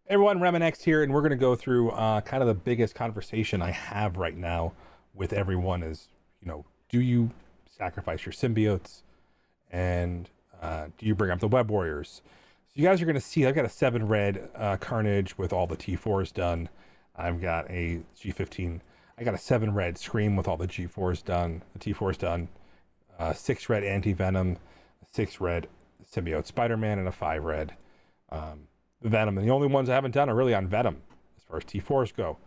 Hey everyone, RemanX here, and we're going to go through kind of the biggest conversation I have right now with everyone is, do you sacrifice your symbiotes and do you bring up the web warriors? So you guys are going to see I've got a 7 red Carnage with all the T4s done. I've got a G15. I got a 7 red Scream with all the G4s done, the T4s done. 6 red Anti-Venom, 6 red Symbiote Spider-Man, and a 5 red Venom. And the only ones I haven't done are really on Venom as far as T4s go.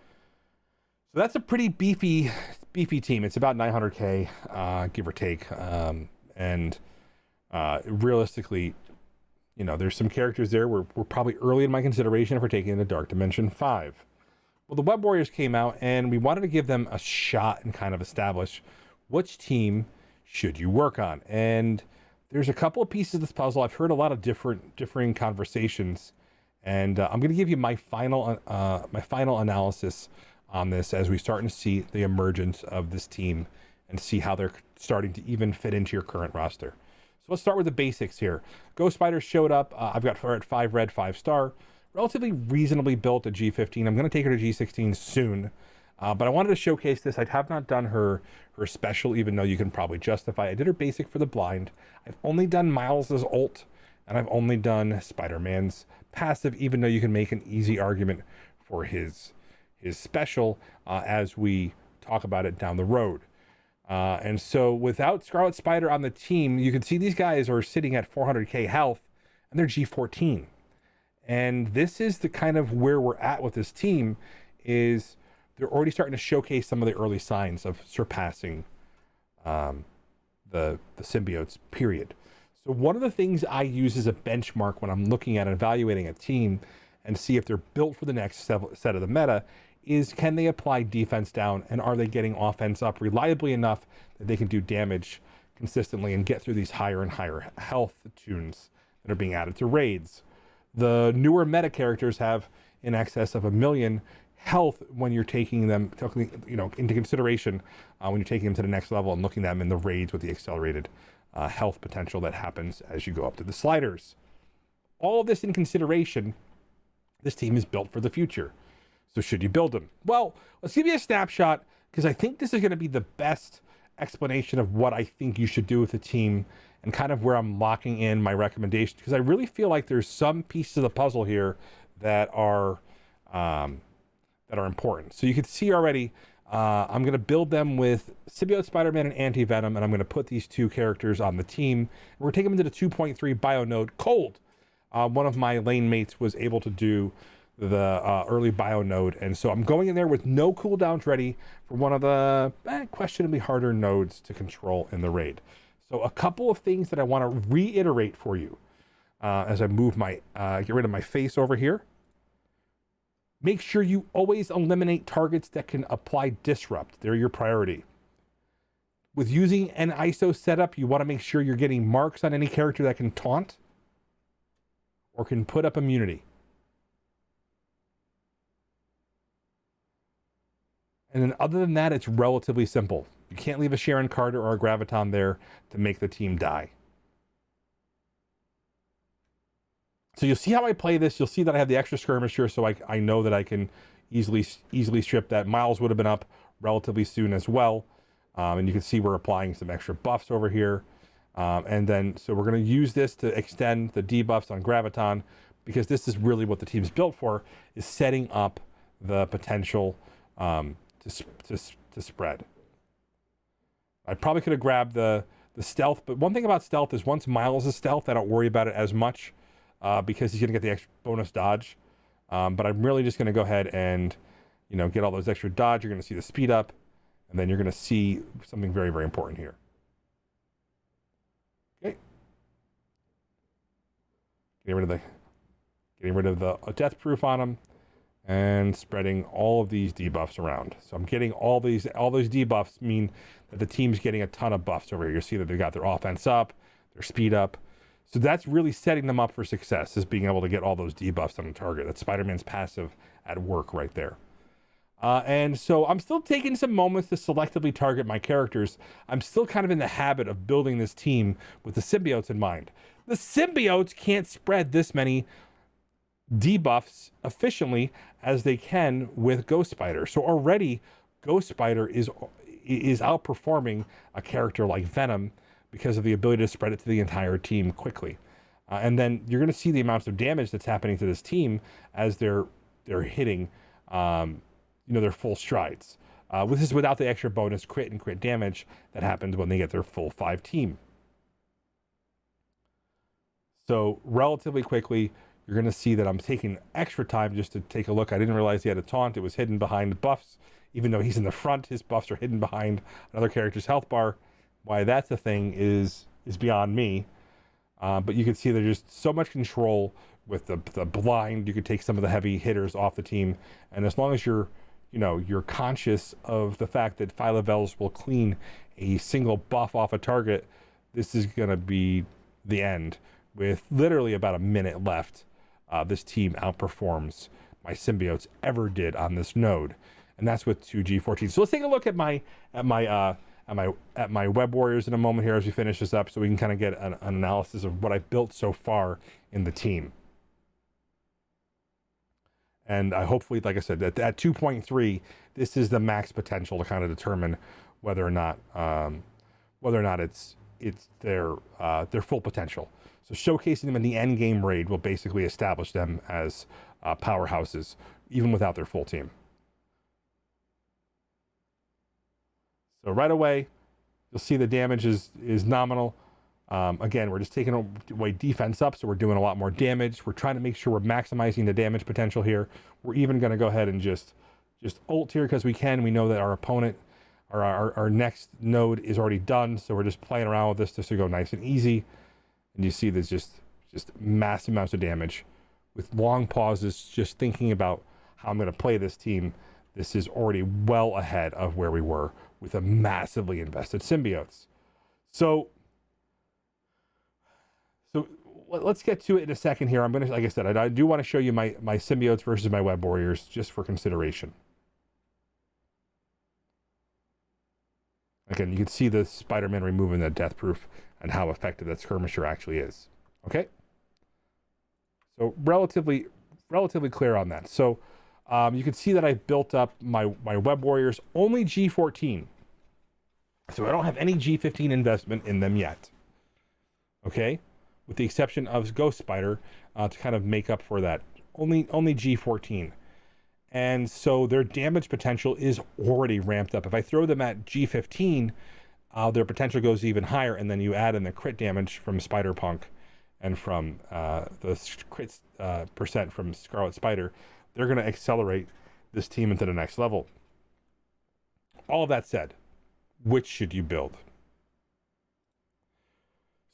So that's a pretty beefy team. It's about 900k, give or take. And realistically, there's some characters there we're probably early in my consideration for taking into Dark Dimension 5. Well, the Web Warriors came out, and we wanted to give them a shot and kind of establish which team should you work on. And there's a couple of pieces of this puzzle. I've heard a lot of differing conversations, and I'm going to give you my final analysis on this as we start to see the emergence of this team and see how they're starting to even fit into your current roster. So let's start with the basics here. Ghost Spider showed up. I've got her at 5 red, 5 star. Relatively reasonably built at G15. I'm going to take her to G16 soon. But I wanted to showcase this. I have not done her special, even though you can probably justify. I did her basic for the blind. I've only done Miles's ult, and I've only done Spider-Man's passive, even though you can make an easy argument for his special as we talk about it down the road. And so without Scarlet Spider on the team, you can see these guys are sitting at 400k health, and they're G14. And this is the kind of where we're at with this team is they're already starting to showcase some of the early signs of surpassing the symbiotes, period. So one of the things I use as a benchmark when I'm looking at evaluating a team and see if they're built for the next set of the meta is, can they apply defense down, and are they getting offense up reliably enough that they can do damage consistently and get through these higher and higher health tunes that are being added to raids. The newer meta characters have in excess of 1 million health when you're taking them into consideration when you're taking them to the next level and looking at them in the raids with the accelerated health potential that happens as you go up to the sliders. All of this in consideration, this team is built for the future. So should you build them? Well, let's give you a snapshot, because I think this is going to be the best explanation of what I think you should do with the team and kind of where I'm locking in my recommendations, because I really feel like there's some pieces of the puzzle here that are important. So you can see already, I'm going to build them with Symbiote Spider-Man and Anti-Venom, and I'm going to put these two characters on the team. We're going to take them into the 2.3 bio node cold. One of my lane mates was able to do the early bio node, and so I'm going in there with no cooldowns ready for one of the questionably harder nodes to control in the raid. So a couple of things that I want to reiterate for you as I move my get rid of my face over here. Make sure you always eliminate targets that can apply disrupt. They're your priority. With using an ISO setup, you want to make sure you're getting marks on any character that can taunt or can put up immunity. And then other than that, it's relatively simple. You can't leave a Sharon Carter or a Graviton there to make the team die. So you'll see how I play this. You'll see that I have the extra skirmisher, so I know that I can easily strip that. Miles would have been up relatively soon as well. And you can see we're applying some extra buffs over here. And then, so we're going to use this to extend the debuffs on Graviton, because this is really what the team's built for, is setting up the potential to spread. I probably could have grabbed the stealth, but one thing about stealth is once Miles is stealth, I don't worry about it as much because he's going to get the extra bonus dodge. But I'm really just going to go ahead and get all those extra dodge. You're going to see the speed up, and then you're going to see something very, very important here. Okay. Getting rid of the death proof on him, and spreading all of these debuffs around. So I'm getting all those debuffs mean that the team's getting a ton of buffs over here. You see that they've got their offense up, their speed up. So that's really setting them up for success, is being able to get all those debuffs on the target. That's Spider-Man's passive at work right there. And so I'm still taking some moments to selectively target my characters. I'm still kind of in the habit of building this team with the symbiotes in mind. The symbiotes can't spread this many debuffs efficiently as they can with Ghost Spider. So already Ghost Spider is outperforming a character like Venom because of the ability to spread it to the entire team quickly. And then you're going to see the amounts of damage that's happening to this team as they're hitting, their full strides. This is without the extra bonus crit and crit damage that happens when they get their full 5 team. So relatively quickly, you're going to see that I'm taking extra time just to take a look. I didn't realize he had a taunt. It was hidden behind buffs. Even though he's in the front, his buffs are hidden behind another character's health bar. Why that's a thing is beyond me. But you can see there's just so much control with the blind. You could take some of the heavy hitters off the team. And as long as you're conscious of the fact that Phyla-Vels will clean a single buff off a target, this is going to be the end. With literally about a minute left, this team outperforms my symbiotes ever did on this node, and that's with 2G14. So let's take a look at my web warriors in a moment here as we finish this up, so we can kind of get an analysis of what I built so far in the team. And hopefully, like I said, at 2.3, this is the max potential to kind of determine whether or not it's their full potential. So showcasing them in the end game raid will basically establish them as powerhouses, even without their full team. So right away, you'll see the damage is nominal. Again, we're just taking away defense up, so we're doing a lot more damage. We're trying to make sure we're maximizing the damage potential here. We're even going to go ahead and just ult here because we can. We know that our opponent, or our next node is already done, so we're just playing around with this just to go nice and easy. And you see there's just massive amounts of damage with long pauses, just thinking about how I'm going to play this team. This is already well ahead of where we were with a massively invested symbiotes. So let's get to it in a second here. I'm going to, like I said, I do want to show you my symbiotes versus my web warriors just for consideration. Again, you can see the Spider-Man removing the death proof and how effective that skirmisher actually is. Okay? So relatively clear on that. So you can see that I've built up my web warriors only G14. So I don't have any G15 investment in them yet. Okay? With the exception of Ghost Spider to kind of make up for that. Only G14. And so their damage potential is already ramped up. If I throw them at G15, their potential goes even higher, and then you add in the crit damage from Spider-Punk and from the crit percent from Scarlet Spider, they're going to accelerate this team into the next level. All of that said, which should you build?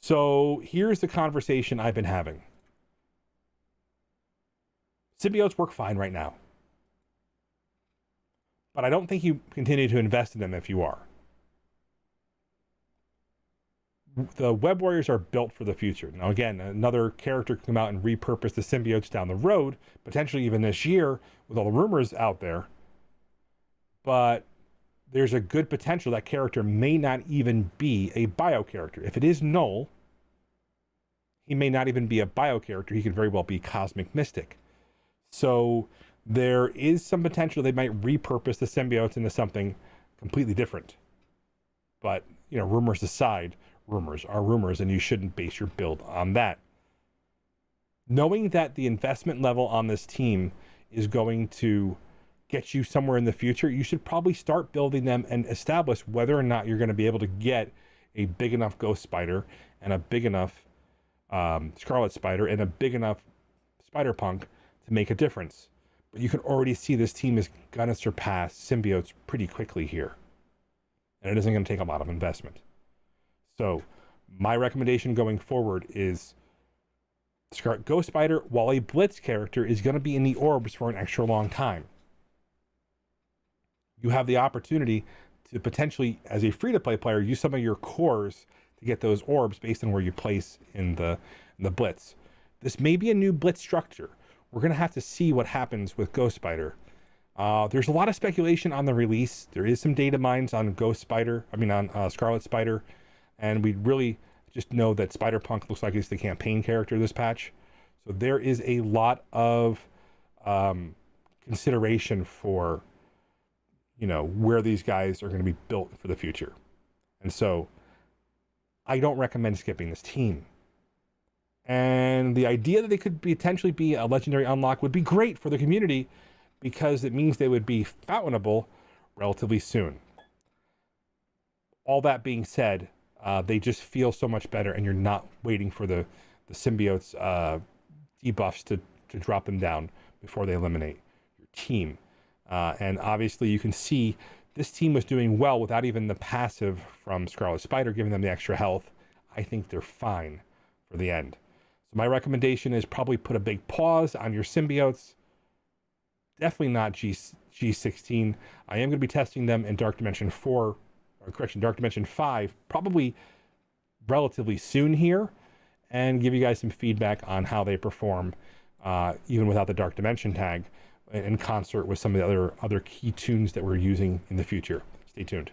So here's the conversation I've been having. Symbiotes work fine right now, but I don't think you continue to invest in them if you are. The web warriors are built for the future. Now, again, another character can come out and repurpose the symbiotes down the road, potentially even this year with all the rumors out there. But there's a good potential that character may not even be a bio character. If it is null, he may not even be a bio character. He could very well be Cosmic Mystic. So there is some potential they might repurpose the symbiotes into something completely different. But, rumors aside, rumors are rumors, and you shouldn't base your build on that. Knowing that the investment level on this team is going to get you somewhere in the future, you should probably start building them and establish whether or not you're going to be able to get a big enough Ghost Spider and a big enough Scarlet Spider and a big enough Spider-Punk to make a difference. But you can already see this team is going to surpass symbiotes pretty quickly here. And it isn't going to take a lot of investment. So my recommendation going forward is Ghost Spider, while a Blitz character, is going to be in the orbs for an extra long time. You have the opportunity to potentially, as a free-to-play player, use some of your cores to get those orbs based on where you place in the Blitz. This may be a new Blitz structure. We're going to have to see what happens with Ghost Spider. There's a lot of speculation on the release. There is some data mines on on Scarlet Spider. And we really just know that Spider-Punk looks like he's the campaign character this patch. So there is a lot of consideration for, where these guys are going to be built for the future. And so I don't recommend skipping this team. And the idea that they could potentially be a legendary unlock would be great for the community because it means they would be fountainable relatively soon. All that being said, they just feel so much better, and you're not waiting for the symbiotes debuffs to drop them down before they eliminate your team. And obviously you can see this team was doing well without even the passive from Scarlet Spider giving them the extra health. I think they're fine for the end. So my recommendation is probably put a big pause on your symbiotes. Definitely not G16. I am going to be testing them in Dark Dimension 4, Dark Dimension 5, probably relatively soon here, and give you guys some feedback on how they perform, even without the Dark Dimension tag, in concert with some of the other key tunes that we're using in the future. Stay tuned.